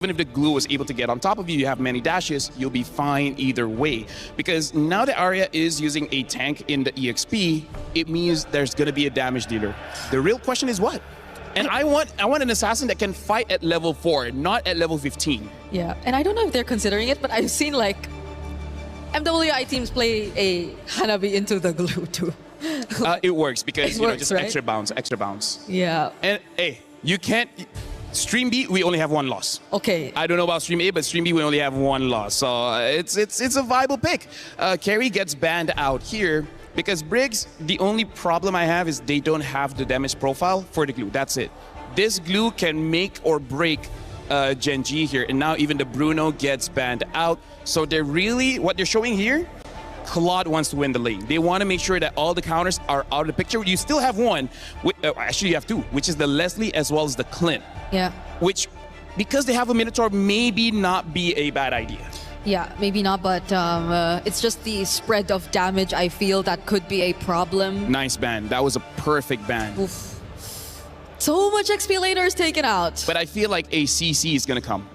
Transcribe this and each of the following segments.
Even if the glue was able to get on top of you, you have many dashes, you'll be fine either way. Because now the Arya is using a tank in the EXP, it means there's going to be a damage dealer. The real question is what? And I want an assassin that can fight at level 4, not at level 15. Yeah, and I don't know if they're considering it, but I've seen like MWI teams play a Hanabi into the glue too. It works because it works, just right? extra bounce. Yeah. And hey, you can't. Stream B, we only have one loss. Okay. I don't know about Stream A, but Stream B, we only have one loss. So it's a viable pick. Carry gets banned out here because Briggs, the only problem I have is they don't have the damage profile for the glue. That's it. This glue can make or break Gen G here. And now even the Bruno gets banned out. So they're really, what they're showing here, Claude wants to win the lane. They want to make sure that all the counters are out of the picture. You still have one, actually you have two, which is the Leslie as well as the Clint. Yeah. Which, because they have a Minotaur, maybe not be a bad idea. Yeah, maybe not, but it's just the spread of damage I feel that could be a problem. Nice ban. That was a perfect ban. Oof. So much XP laners taken out. But I feel like a CC is going to come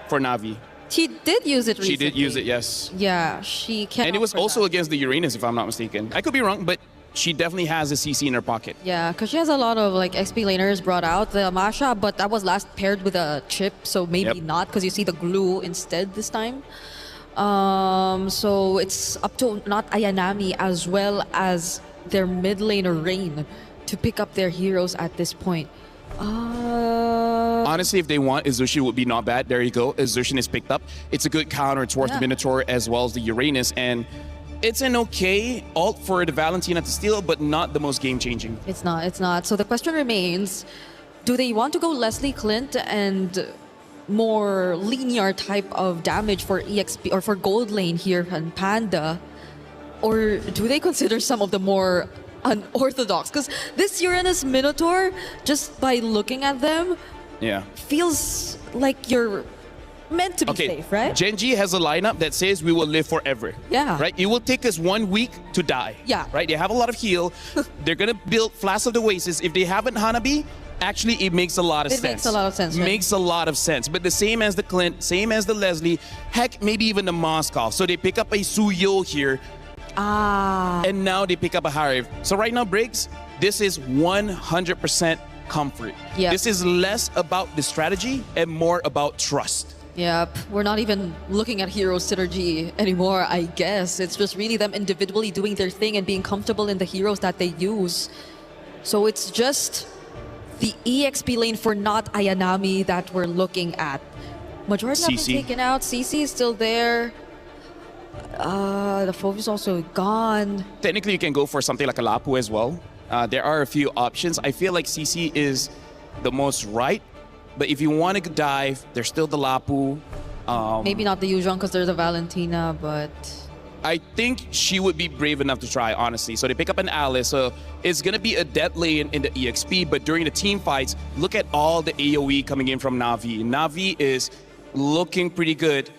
for Navi. She did use it recently. She did use it, yes. Yeah, she can. And it was also against the Uranus, if I'm not mistaken. I could be wrong, but she definitely has a CC in her pocket. Yeah, because she has a lot of like XP laners brought out. The Masha, but that was last paired with a chip, so maybe not, because you see the glue instead this time. So it's up to not Ayanami as well as their mid laner Rain to pick up their heroes at this point. Honestly, if they want, Izushi would be not bad. There you go. Izushi is picked up. It's a good counter towards the Minotaur as well as the Uranus. And it's an okay ult for the Valentina to steal, but not the most game-changing. It's not, it's not. So the question remains, do they want to go Leslie Clint and more linear type of damage for EXP or for gold lane here and Panda? Or do they consider some of the more unorthodox? Because this Uranus Minotaur, just by looking at them, feels like you're meant to be safe, right? Gen G has a lineup that says we will live forever. Yeah. Right? It will take us 1 week to die. Yeah. Right? They have a lot of heal. They're going to build Flask of the Oasis. If they haven't Hanabi, actually it makes a lot of sense. It makes a lot of sense, right? Makes a lot of sense. But the same as the Clint, same as the Leslie, heck, maybe even the Moskov. So they pick up a Suyo here. And now they pick up a Hariv. So right now, Briggs, this is 100% comfort. Yep. This is less about the strategy and more about trust. Yep, we're not even looking at hero synergy anymore, I guess. It's just really them individually doing their thing and being comfortable in the heroes that they use. So it's just the EXP lane for not Ayanami that we're looking at. Majority have been taken out. CC is still there. The Fove is also gone. Technically, you can go for something like a Lapu as well. There are a few options. I feel like CC is the most right. But if you want to dive, there's still the Lapu. Maybe not the Yuzhong because there's a Valentina, but... I think she would be brave enough to try, honestly. So they pick up an Alice. So it's going to be a dead lane in the EXP. But during the team fights, look at all the AoE coming in from NAVI. NAVI is looking pretty good.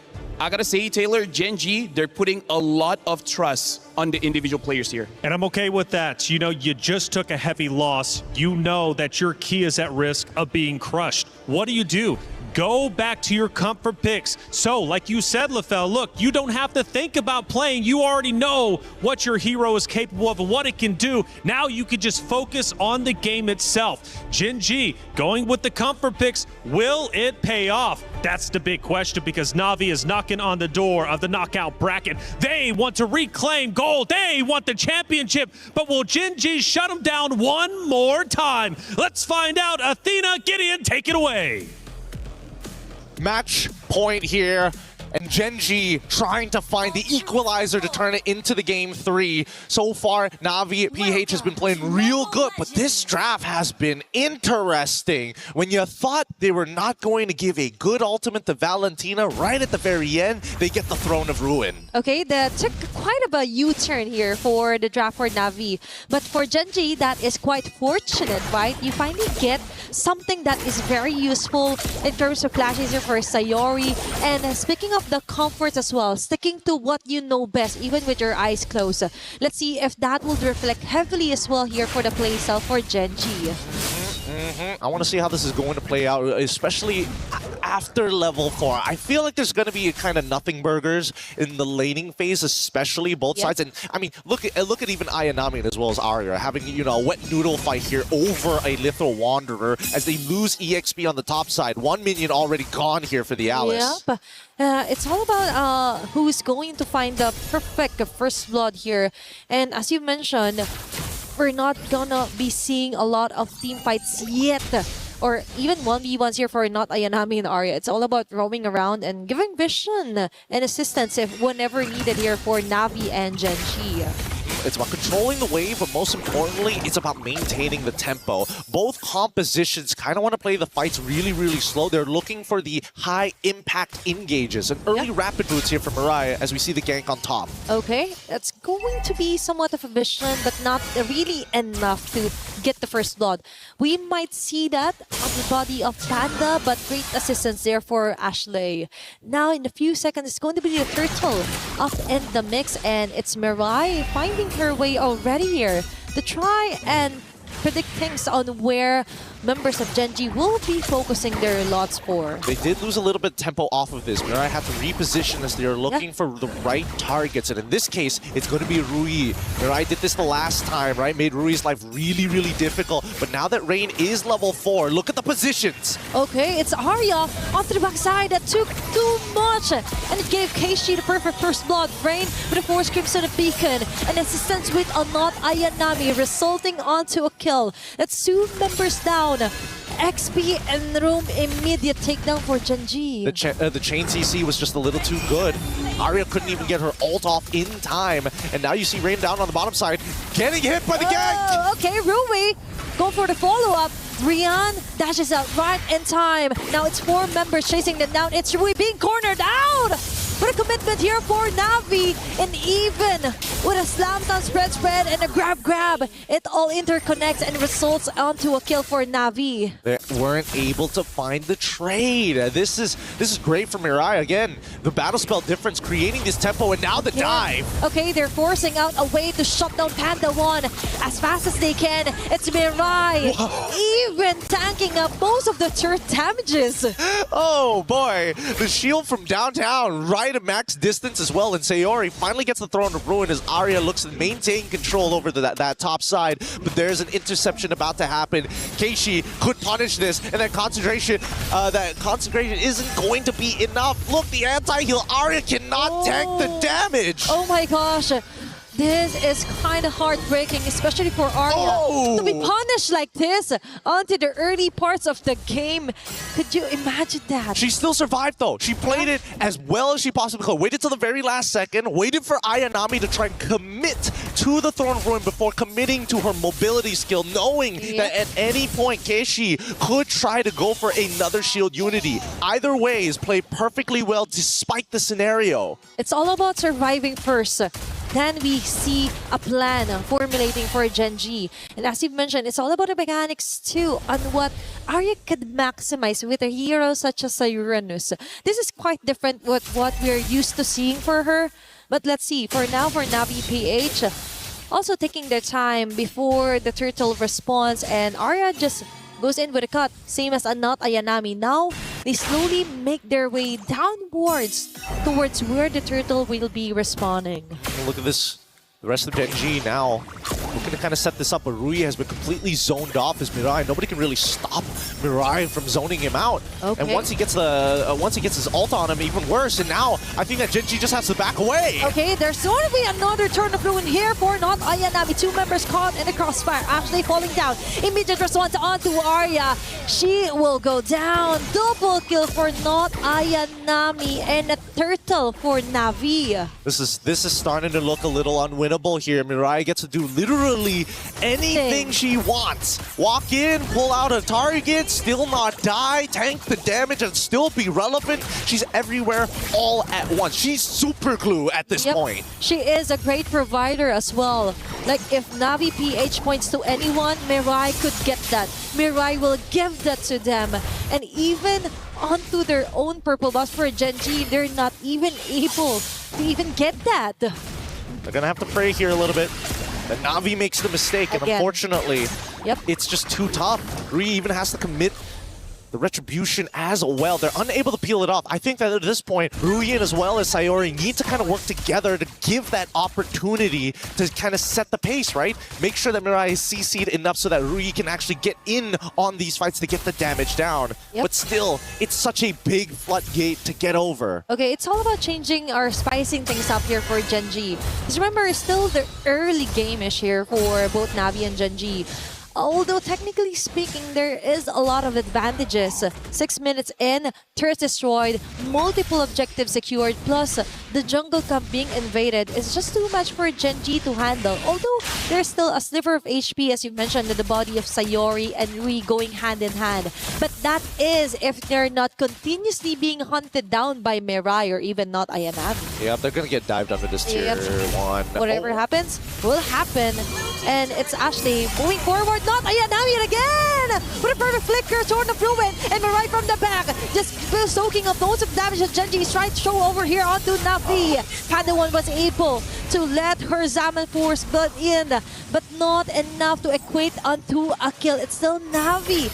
I gotta say, Taylor, Gen G, they're putting a lot of trust on the individual players here. And I'm okay with that. You know, you just took a heavy loss. You know that your key is at risk of being crushed. What do? Go back to your comfort picks. So, like you said, LaFell, look, you don't have to think about playing. You already know what your hero is capable of and what it can do. Now you can just focus on the game itself. Gen G, going with the comfort picks, will it pay off? That's the big question because Navi is knocking on the door of the knockout bracket. They want to reclaim gold. They want the championship. But will Gen G shut them down one more time? Let's find out. Athena, Gideon, take it away. Match point here, and Gen G trying to find the equalizer to turn it into the game 3. So far, Navi PH has been playing real good, but this draft has been interesting. When you thought they were not going to give a good ultimate to Valentina, right at the very end, they get the Throne of Ruin. Okay, that took quite a U-turn here for the draft for Navi. But for Gen G, that is quite fortunate, right? You finally get something that is very useful in terms of flashes for Sayori. And speaking of the comforts as well, sticking to what you know best, even with your eyes closed. Let's see if that will reflect heavily as well here for the playstyle for Gen G. I want to see how this is going to play out, especially after level 4. I feel like there's going to be kind of nothing burgers in the laning phase, especially both sides. And I mean, look at even Ayanami as well as Arya having, you know, a wet noodle fight here over a Lithal Wanderer as they lose EXP on the top side. One minion already gone here for the Alice. Yep. It's all about who's going to find the perfect first blood here. And as you mentioned, we're not gonna be seeing a lot of team fights yet. Or even 1v1s here for not Ayanami and Arya. It's all about roaming around and giving vision and assistance if whenever needed here for Navi and Genji. It's about controlling the wave, but most importantly, it's about maintaining the tempo. Both compositions kind of want to play the fights really, really slow. They're looking for the high-impact engages. An early rapid boots here from Mariah as we see the gank on top. Okay, that's going to be somewhat of a vision, but not really enough to get the first blood. We might see that on the body of Panda, but great assistance there for Ashley. Now, in a few seconds, it's going to be the turtle up in the mix, and it's Mirai finding her way already here to try and predict things on where members of Genji will be focusing their lots for. They did lose a little bit of tempo off of this. Mirai had to reposition as they are looking for the right targets. And in this case, it's going to be Rui. Mirai did this the last time, right? Made Rui's life really, really difficult. But now that Rain is level 4, look at the positions. Okay, it's Arya onto the backside. That took too much. And it gave Keishi the perfect first blood. Rain with a force crimson and beacon. And assistance with a not Ayanami, resulting onto a kill. That's 2 members down. XP and room immediate takedown for Genji. The chain CC was just a little too good. Arya couldn't even get her ult off in time. And now you see Rain down on the bottom side, getting hit by the gank. Okay, Rui, go for the follow-up. Rian dashes out right in time. Now it's 4 members chasing them down. It's Rui being cornered out. What a commitment here for Navi. And even with a slam down spread and a grab, it all interconnects and results onto a kill for Navi. They weren't able to find the trade. This is great for Mirai. Again, the battle spell difference creating this tempo, and now the dive. Okay, they're forcing out a way to shut down Panda 1 as fast as they can. It's Mirai. Even tanking up most of the turret damages. Oh boy, the shield from downtown right at max distance as well, and Sayori finally gets the Throne of Ruin as Arya looks to maintain control over that top side, but there's an interception about to happen. Keishi could punish this, and that concentration isn't going to be enough. Look, the anti-heal, Arya cannot tank the damage. Oh my gosh. This is kind of heartbreaking, especially for Arya. To be punished like this onto the early parts of the game. Could you imagine that? She still survived though. She played it as well as she possibly could. Waited till the very last second, waited for Ayanami to try and commit to the Throne of Ruin before committing to her mobility skill, knowing that at any point Keishi could try to go for another shield unity. Either way is played perfectly well despite the scenario. It's all about surviving first. Then we see a plan formulating for Genji. And as you've mentioned, it's all about the mechanics too on what Arya could maximize with a hero such as Uranus. This is quite different with what we're used to seeing for her. But let's see, for now, for Navi PH, also taking their time before the turtle responds, and Arya just goes in with a cut, same as not Ayanami. Now, they slowly make their way downwards towards where the turtle will be respawning. Look at this. The rest of Genji now looking to kind of set this up, but Rui has been completely zoned off as Mirai. Nobody can really stop Mirai from zoning him out. Okay. And once he gets his ult on him, even worse. And now I think that Genji just has to back away. Okay, there's going to be another turn of ruin here for not Ayanami. 2 members caught in the crossfire, actually falling down. Immediate response onto Arya. She will go down. Double kill for not Ayanami and a turtle for Navi. This is starting to look a little unwinnable here. Mirai gets to do literally anything she wants. Walk in, pull out a target, still not die, tank the damage and still be relevant. She's everywhere all at once. She's super glue at this point. She is a great provider as well. Like if Navi PH points to anyone, Mirai could get that. Mirai will give that to them. And even onto their own purple buffs for Genji, they're not even able to even get that. They're gonna have to pray here a little bit. And Navi makes the mistake, and unfortunately, it's just too tough. Rui even has to commit the retribution as well. They're unable to peel it off. I think that at this point, Ruyin as well as Sayori need to kind of work together to give that opportunity to kind of set the pace, right? Make sure that Mirai is CC'd enough so that Rui can actually get in on these fights to get the damage down. Yep. But still, it's such a big floodgate to get over. Okay, it's all about changing or spicing things up here for Genji. Because remember, it's still the early game-ish here for both Navi and Genji. Although technically speaking, there is a lot of advantages. 6 minutes in, turret destroyed, multiple objectives secured, plus the jungle camp being invaded is just too much for Genji to handle. Although there's still a sliver of HP, as you mentioned, in the body of Sayori and Rui going hand in hand. But that is if they're not continuously being hunted down by Mirai or even not Ayanavi. Yeah, they're gonna get dived under this tier 1. Whatever happens, will happen. And it's Ashley moving forward. Not Ayanami again! With a perfect flicker, Sword of Ruin, and Mirai from the back. Just soaking up loads of damage that Genji is trying to show over here onto Navi. Padawan was able to let her Zaman Force build in, but not enough to equate onto a kill. It's still Navi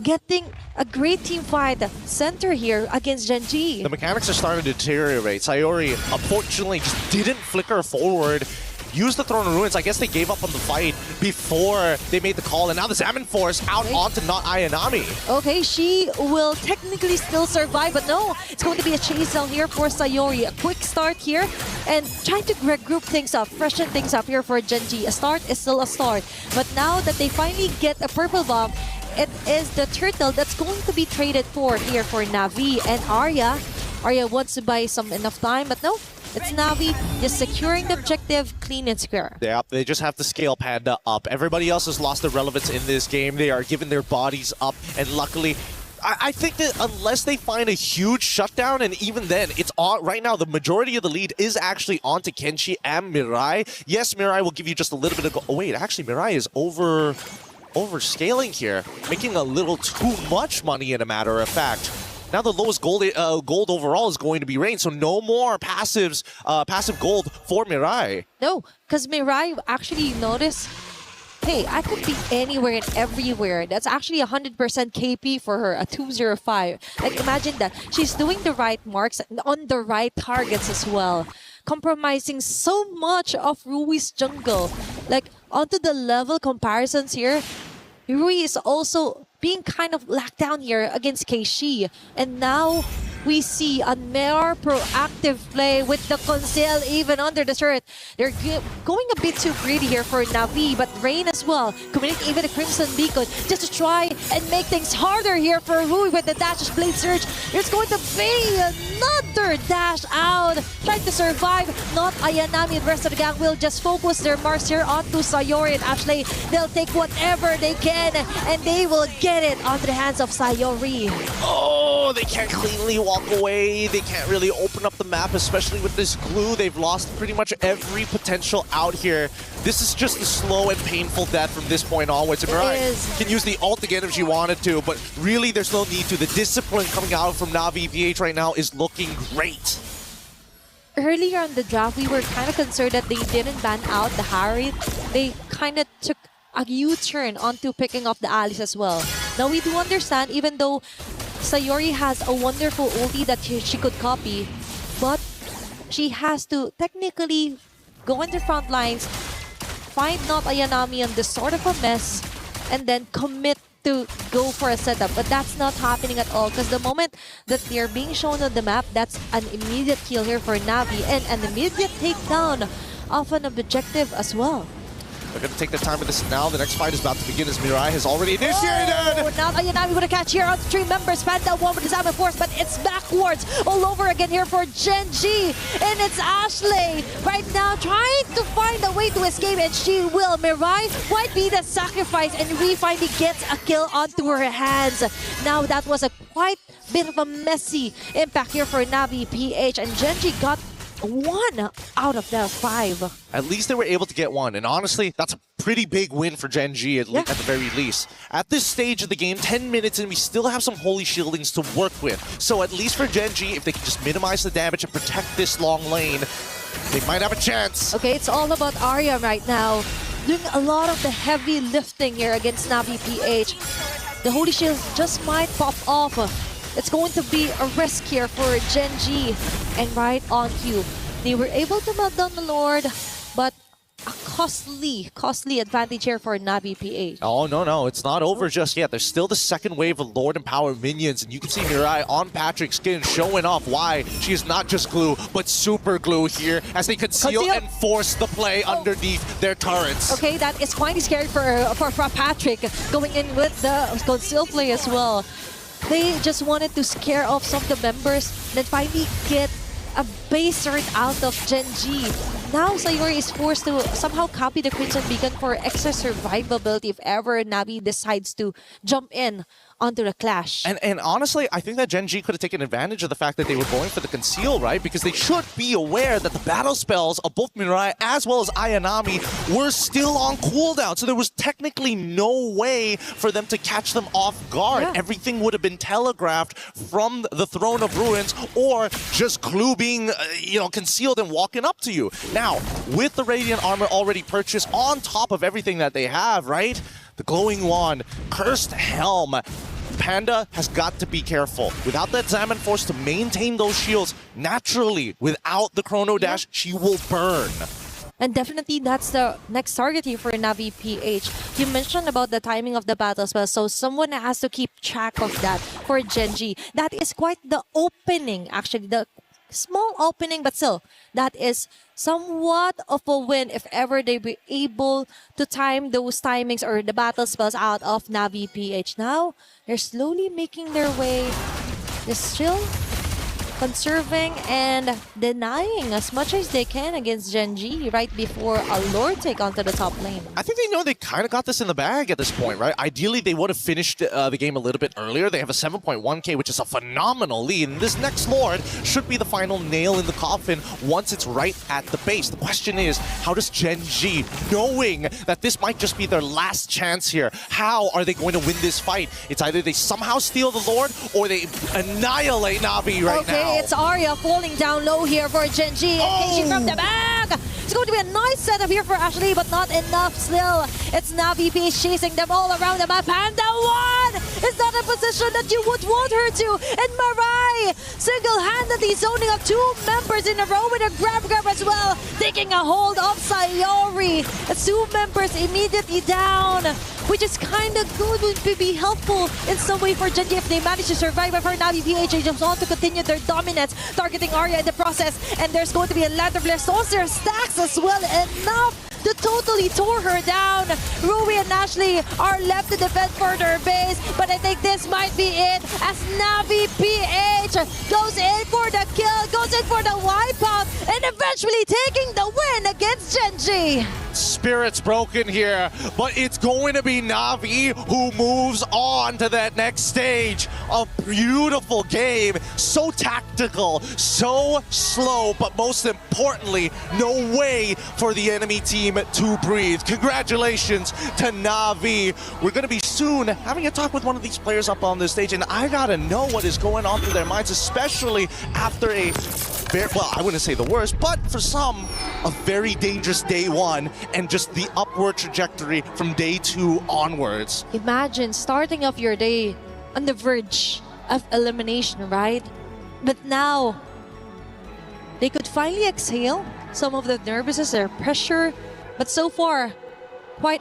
getting a great team fight center here against Genji. The mechanics are starting to deteriorate. Sayori, unfortunately, just didn't flicker forward. Used the Throne of Ruins. I guess they gave up on the fight before they made the call, and now the Zaman Force out onto not Ayanami. Okay, she will technically still survive, but no, it's going to be a chase down here for Sayori. A quick start here, and trying to regroup things up, freshen things up here for Genji. A start is still a start, but now that they finally get a purple bomb, it is the turtle that's going to be traded for here for Navi and Arya. Arya wants to buy some enough time, but no. It's Navi just securing the objective clean and square. Yeah, they just have to scale Panda up. Everybody else has lost their relevance in this game. They are giving their bodies up, and luckily, I think that unless they find a huge shutdown, and even then, it's on right now, the majority of the lead is actually onto Kenshi and Mirai. Yes, Mirai will give you just a little bit of oh wait, actually Mirai is overscaling here, making a little too much money in a matter of fact. Now the lowest gold overall is going to be Rain, so no more passive gold for Mirai. No, because Mirai actually noticed, hey, I could be anywhere and everywhere. That's actually 100% KP for her, a 205. Like imagine that. She's doing the right marks on the right targets as well. Compromising so much of Rui's jungle. Like onto the level comparisons here, Rui is also being kind of locked down here against Keishi. And now we see a more proactive play with the Conceal even under the turret. They're going a bit too greedy here for Navi, but Rain as well, committing even the Crimson Beacon just to try and make things harder here for Rui with the Dash's Blade Surge. There's going to be another dash out, trying to survive. Not Ayanami, the rest of the gang will just focus their marks here onto Sayori and Ashley. They'll take whatever they can, and they will get it onto the hands of Sayori. Oh, they can't cleanly walk away. They can't really open up the map, especially with this glue. They've lost pretty much every potential out here. This is just a slow and painful death from this point onwards. And Mirai can use the ult again if she wanted to, but really there's no need to. The discipline coming out from Navi PH right now is looking great. Earlier on the draft, we were kind of concerned that they didn't ban out the Harriet. They kind of took a U-turn onto picking up the allies as well. Now we do understand, even though Sayori has a wonderful ulti that she could copy, but she has to technically go in the front lines, find not Ayanami on this sort of a mess, and then commit to go for a setup. But that's not happening at all, because the moment that they're being shown on the map, that's an immediate kill here for Navi and an immediate takedown of an objective as well. They're going to take their time with this now. The next fight is about to begin as Mirai has already initiated. Oh, now Ayanami with a catch here on the 3 members. Panda one with the Zaman Force, but it's backwards all over again here for Genji. And it's Ashley right now trying to find a way to escape, and she will. Mirai might be the sacrifice, and Rui finally gets a kill onto her hands. Now that was a quite bit of a messy impact here for Navi PH, and Genji got 1 out of the 5. At least they were able to get 1, and honestly, that's a pretty big win for Genji at the very least. At this stage of the game, 10 minutes in, we still have some holy shieldings to work with. So at least for Genji, if they can just minimize the damage and protect this long lane, they might have a chance. Okay, it's all about Arya right now, doing a lot of the heavy lifting here against Navi PH. The Holy Shield just might pop off. It's going to be a risk here for Gen G. And right on cue, they were able to melt down the Lord, but a costly advantage here for NAVI PH. Oh, no, it's not over just yet. There's still the second wave of Lord and Power minions, and you can see Mirai on Patrick's skin showing off why she is not just glue, but super glue here as they conceal and force the play underneath their turrets. Okay, that is quite scary for Patrick going in with the conceal play as well. They just wanted to scare off some of the members, then finally get a base turret out of Gen G. Now Sayori is forced to somehow copy the Crimson Beacon for extra survivability if ever Navi decides to jump in onto the clash. And honestly, I think that Gen G could have taken advantage of the fact that they were going for the conceal, right? Because they should be aware that the battle spells of both Mirai as well as Ayanami were still on cooldown. So there was technically no way for them to catch them off guard. Yeah. Everything would have been telegraphed from the Throne of Ruins or just Glue being, concealed and walking up to you. Now, with the Radiant Armor already purchased on top of everything that they have, right? The Glowing Wand, Cursed Helm, Panda has got to be careful. Without that Zaman Force to maintain those shields, naturally, without the Chrono Dash, she will burn. And definitely that's the next target here for Navi PH. You mentioned about the timing of the battle spell, so someone has to keep track of that for Gen G. That is quite the opening, actually, the small opening, but still, that is somewhat of a win if ever they be able to time those timings or the battle spells out of Navi PH. Now, they're slowly making their way. They're still conserving and denying as much as they can against Gen G right before a Lord take onto the top lane. I think they know they kind of got this in the bag at this point, right? Ideally, they would have finished the game a little bit earlier. They have a 7.1k, which is a phenomenal lead. And this next Lord should be the final nail in the coffin once it's right at the base. The question is, how does Gen G, knowing that this might just be their last chance here, how are they going to win this fight? It's either they somehow steal the Lord or they annihilate Navi right now. It's Arya falling down low here for Gen G. Engaging from the back. It's going to be a nice setup here for Ashley, but not enough still. It's Navi PH chasing them all around the map. Panda 1 is not a position that you would want her to. And Mirai single-handedly zoning up 2 members in a row with a grab as well. Taking a hold of Sayori. It's 2 members immediately down, which is kind of good, would be helpful in some way for Gen G if they manage to survive. But for Navi PH, they just want to continue their dominance, targeting Arya in the process. And there's going to be a Land of Flare Stones. There are stacks as well, enough to totally tore her down. Rui and Ashley are left to defend for their base, but I think this might be it as Navi PH goes in for the kill, goes in for the wipeout, and eventually taking the win against Gen G. Spirit's broken here, but it's going to be Navi who moves on to that next stage. A beautiful game, so tactical, so slow, but most importantly, no way for the enemy team to breathe. Congratulations to Navi. We're going to be soon having a talk with one of these players up on this stage, and I gotta know what is going on through their minds, especially after a well, I wouldn't say the worst, but for some, a very dangerous day 1 and just the upward trajectory from day 2 onwards. Imagine starting off your day on the verge of elimination, right? But now, they could finally exhale some of the nervousness, their pressure, but so far, quite